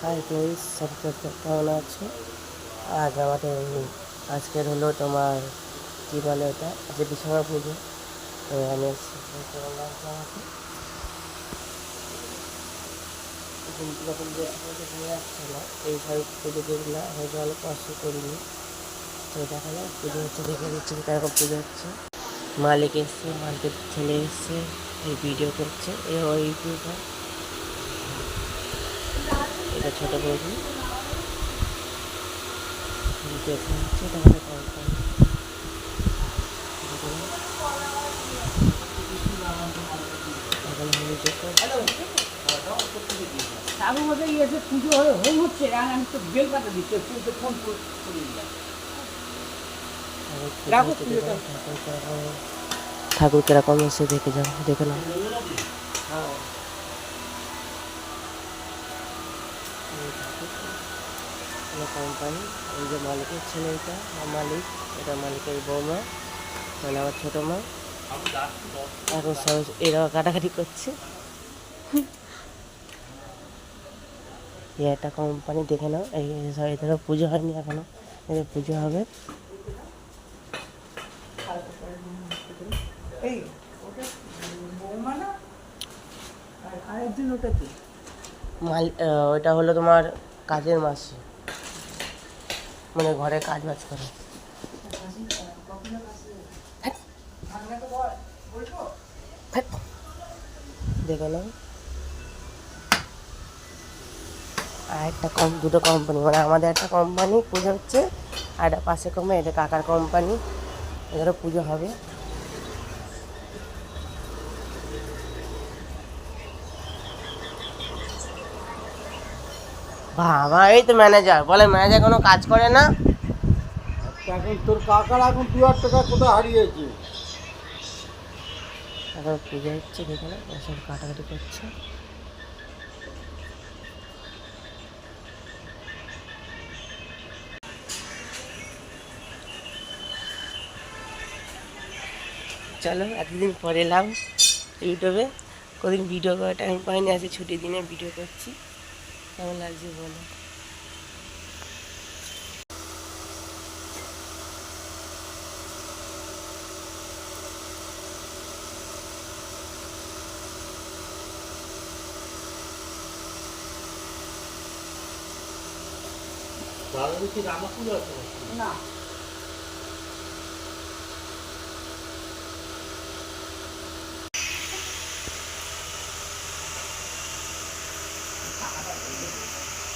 Hi friends, সব কেমন আছো? আজ আমাদের আজকের হলো তোমার কী বলে ওটা, যে বিশ্বকর্মা পুজো। তো আমি কেমন লাগছে আমাকে ঘুমগুলো পুজো ঘুরে যাচ্ছে না। এই সব পুজো যেগুলো হয়তো অনেক কষ্ট করিনি। তো দেখা যায় পুজো হচ্ছে, দেখে দিচ্ছি কেরকম পুজো হচ্ছে। মালিক এসছে, মালিকের ছেলে এসছে, এই ভিডিও করছে। ওই ইউটিউবার, এটা ছোটো বৌদি ভিডিও করছে। তাহলে সাধু মশাই এসে পুজো হোম হচ্ছে, আমি তো বেল পাতা দিচ্ছি, ফোন করে ঠাকুর কিরকম এসে দেখে যাও, দেখে নাও। কোম্পানি, এই যে মালিকের ছেলে, এটা মালিক, এটা মালিকের বৌমা, মানে আমার ছোটো মা। এখন সবাই এরা কাটাকাটি করছে। একটা কোম্পানি, দেখে নাও। এই সব এদেরও পুজো হয়নি এখনো, এদের পুজো হবে। ওইটা হলো তোমার কাজের মাসি, মানে ঘরে কাজ বাজ করে। দেখে নাও। আর একটা দুটো কোম্পানি, মানে আমাদের একটা কোম্পানি পুজো হচ্ছে, আর একটা পাশে কোম্পানি, এটা কাকার কোম্পানি, এদেরও পুজো হবে। বাবা, এই তো ম্যানেজার বলে, ম্যানেজার কোনো কাজ করে না। এখন তোর কাকার এখন 2,000 টাকা কোথায় হারিয়েছে? এখন পুজো হচ্ছে, দেখে না সব কাটাকাটি করছে। চলো, এতদিন পরে এলাম ইউটিউবে, কদিন ভিডিও করার টাইম পাইনি, আজকে ছুটির দিনে ভিডিও করছি। কেমন লাগছে বলো। দাদা কি রান্না পুজো আছে? না।